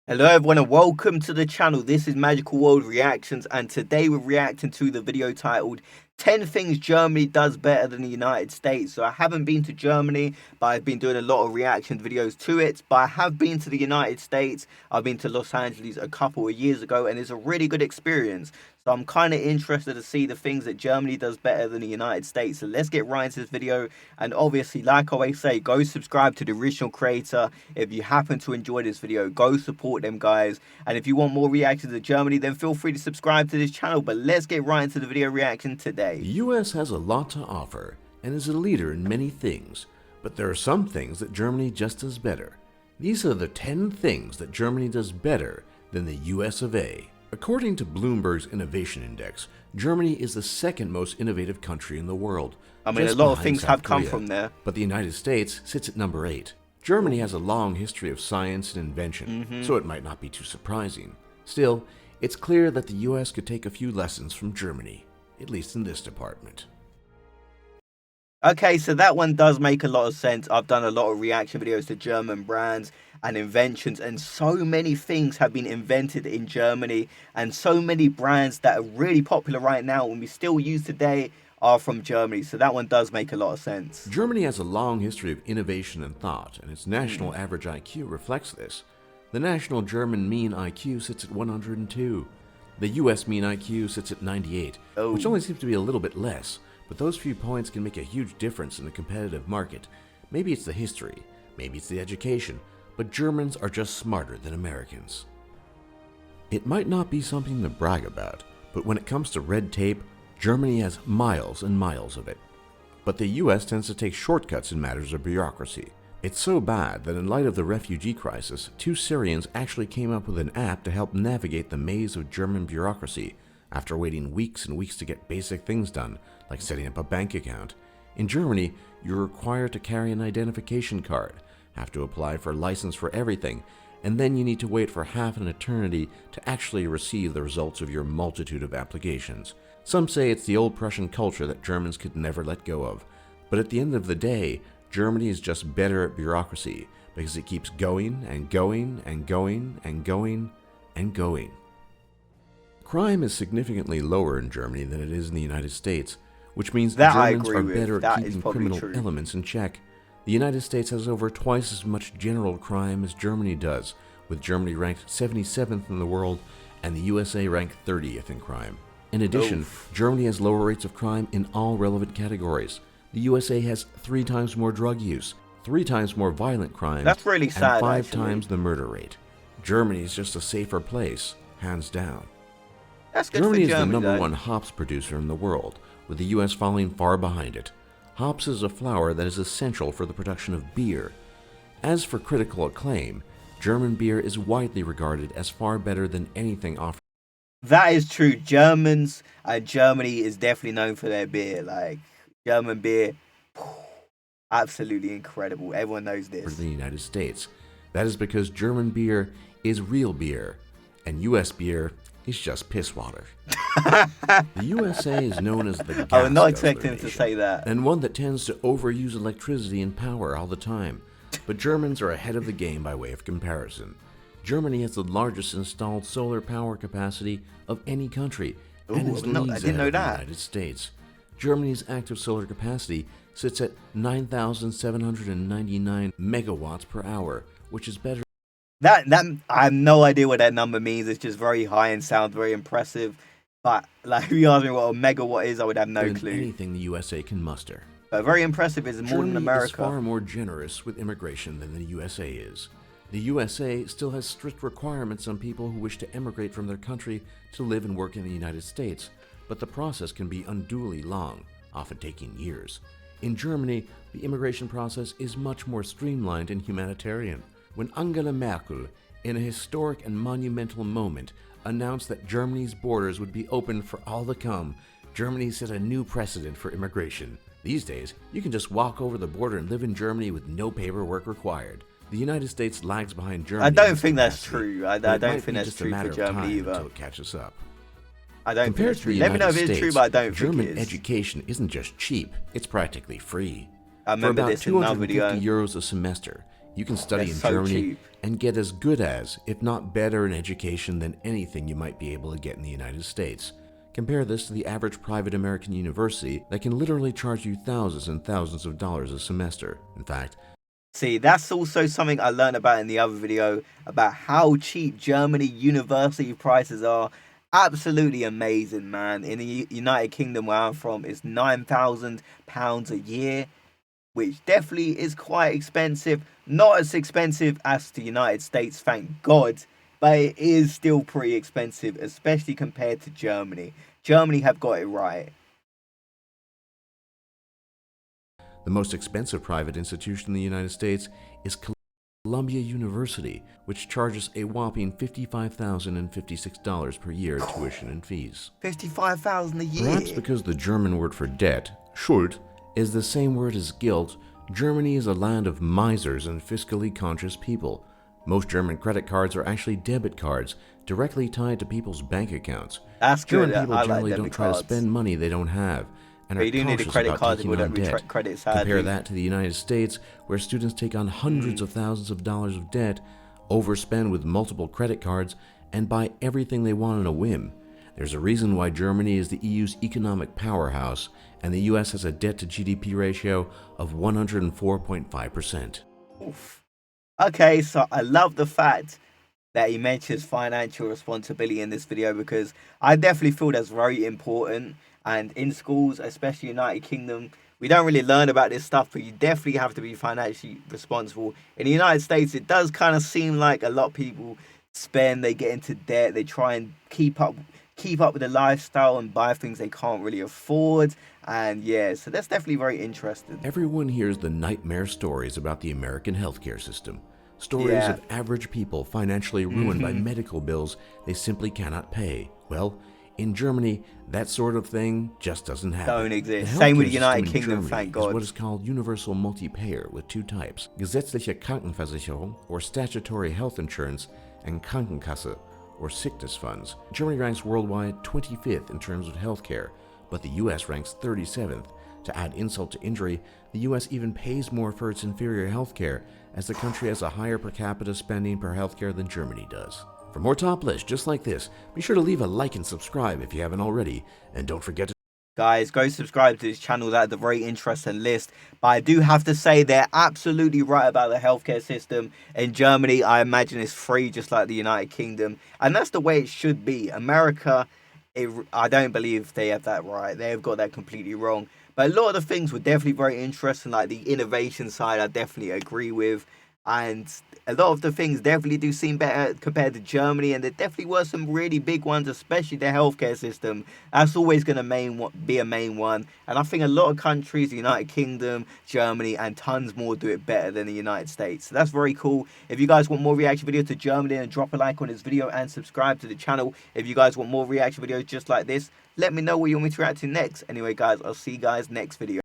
Hello everyone and welcome to the channel. This is Magical World Reactions and today we're reacting to the video titled 10 Things Germany Does Better Than the United States. So I haven't been to Germany, but I've been doing a lot of reaction videos to it. But I have been to the United States. I've been to Los Angeles a couple of years ago and it's a really good experience. So I'm kind of interested to see the things that Germany does better than the United States. So let's get right into this video. And obviously, like I always say, go subscribe to the original creator. If you happen to enjoy this video, go support them guys. And if you want more reactions to Germany, then feel free to subscribe to this channel. But let's get right into the video reaction today. The US has a lot to offer and is a leader in many things, but there are some things that Germany just does better. These are the 10 things that Germany does better than the US of A. According to Bloomberg's Innovation Index, Germany is the second most innovative country in the world. I mean, a lot of things have come from there. But the United States sits at number 8. Germany has a long history of science and invention, so it might not be too surprising. Still, it's clear that the US could take a few lessons from Germany, at least in this department. Okay, so that one does make a lot of sense. I've done a lot of reaction videos to German brands and inventions, and so many things have been invented in Germany, and so many brands that are really popular right now and we still use today are from Germany. So that one does make a lot of sense. Germany has a long history of innovation and thought, and its national average IQ reflects this. The national German mean IQ sits at 102. The US mean IQ sits at 98, which only seems to be a little bit less. But those few points can make a huge difference in a competitive market. Maybe it's the history, maybe it's the education, but Germans are just smarter than Americans. It might not be something to brag about, but when it comes to red tape, Germany has miles and miles of it. But the US tends to take shortcuts in matters of bureaucracy. It's so bad that in light of the refugee crisis, 2 Syrians actually came up with an app to help navigate the maze of German bureaucracy after waiting weeks and weeks to get basic things done, like setting up a bank account. In Germany, you're required to carry an identification card, have to apply for a license for everything, and then you need to wait for half an eternity to actually receive the results of your multitude of applications. Some say it's the old Prussian culture that Germans could never let go of, but at the end of the day, Germany is just better at bureaucracy because it keeps going and going and going and going and going. Crime is significantly lower in Germany than it is in the United States, which means the Germans are better at keeping criminal elements in check. The United States has over twice as much general crime as Germany does, with Germany ranked 77th in the world and the USA ranked 30th in crime. In addition, Germany has lower rates of crime in all relevant categories. The USA has 3 times more drug use, 3 times more violent crimes, That's really sad, and 5 times the murder rate. Germany is just a safer place, hands down. That's good Germany for is the Germany, number 1 hops producer in the world, with the US following far behind it. Hops is a flower that is essential for the production of beer. As for critical acclaim, German beer is widely regarded as far better than anything offered. That is true. Germans, Germany is definitely known for their beer. Like, German beer, absolutely incredible. Everyone knows this. In the United States. That is because German beer is real beer, and US beer is just piss water. The USA is known as the gas I was not guzzler expecting him to nation, say that. and one that tends to overuse electricity and power all the time. But Germans are ahead of the game by way of comparison. Germany has the largest installed solar power capacity of any country, and is leads I didn't know ahead of the that. United States. Germany's active solar capacity sits at 9,799 megawatts per hour, which is better. That I have no idea what that number means. It's just very high and sounds very impressive. But like, if you ask me what a megawatt is, I would have no than clue. anything the USA can muster. But very impressive is more Germany than America. is far more generous with immigration than the USA is. The USA still has strict requirements on people who wish to emigrate from their country to live and work in the United States, but the process can be unduly long, often taking years. In Germany, the immigration process is much more streamlined and humanitarian. When Angela Merkel, in a historic and monumental moment, announced that Germany's borders would be open for all to come, Germany set a new precedent for immigration. These days, you can just walk over the border and live in Germany with no paperwork required. The United States lags behind Germany. I don't think that's true. I don't think that's true for Germany either. Until it catches up. I don't think Compared it's to the true. Let me know if United it's true, States, but I don't think German it is. education isn't just cheap, it's practically free. I For remember about this in another 250 video. euros a semester, You can study They're in so Germany cheap. and get as good as, if not better, in education than anything you might be able to get in the United States. Compare this to the average private American university that can literally charge you thousands and thousands of dollars a semester. In fact, See, that's also something I learned about in the other video about how cheap Germany university prices are. Absolutely amazing, man. In the United Kingdom where I'm from, it's £9,000 a year, which definitely is quite expensive. Not as expensive as the United States, thank God, but it is still pretty expensive, especially compared to Germany. Germany have got it right. the most expensive private institution in the United States is Columbia University, which charges a whopping $55,056 per year in tuition and fees. $55,000 a year. Perhaps because the German word for debt, Schuld, is the same word as guilt, Germany is a land of misers and fiscally conscious people. Most German credit cards are actually debit cards, directly tied to people's bank accounts. That's good. German people I like generally debit don't try to cards. spend money they don't have, and But are you do need a cautious credit about card if taking you on don't have debt. credit, sadly. Compare that to the United States, where students take on hundreds of thousands of dollars of debt, overspend with multiple credit cards, and buy everything they want on a whim. There's a reason why Germany is the EU's economic powerhouse, and the US has a debt-to-GDP ratio of 104.5%. Oof. Okay, so I love the fact that he mentions financial responsibility in this video because I definitely feel that's very important. And in schools, especially United Kingdom, we don't really learn about this stuff, but you definitely have to be financially responsible. In the United States, it does kind of seem like a lot of people spend, they get into debt, they try and keep up with the lifestyle and buy things they can't really afford. And yeah, so that's definitely very interesting. Everyone hears the nightmare stories about the American healthcare system. Stories of average people financially ruined by medical bills they simply cannot pay. Well, in Germany, that sort of thing just doesn't happen. Don't exist. The Same with healthcare the United system in Kingdom, Germany thank is God. what is called universal multi-payer with two types: gesetzliche Krankenversicherung, or statutory health insurance, and Krankenkasse, or sickness funds. Germany ranks worldwide 25th in terms of healthcare, but the US ranks 37th. To add insult to injury, the US even pays more for its inferior healthcare, as the country has a higher per capita spending per healthcare than Germany does. For more top lists just like this, be sure to leave a like and subscribe if you haven't already, and don't forget to Guys, go subscribe to this channel. That's a very interesting list. But I do have to say they're absolutely right about the healthcare system. In Germany, I imagine it's free just like the United Kingdom. And that's the way it should be. America, I don't believe they have that right. They have got that completely wrong. But a lot of the things were definitely very interesting. Like the innovation side, I definitely agree with. And a lot of the things definitely do seem better compared to Germany, and there definitely were some really big ones, especially the healthcare system. That's always going to be a main one, and I think a lot of countries, the United Kingdom, Germany, and tons more do it better than the United States. So that's very cool. If you guys want more reaction videos to Germany, then drop a like on this video and subscribe to the channel. If you guys want more reaction videos just like this, let me know what you want me to react to next. Anyway, guys, I'll see you guys next video.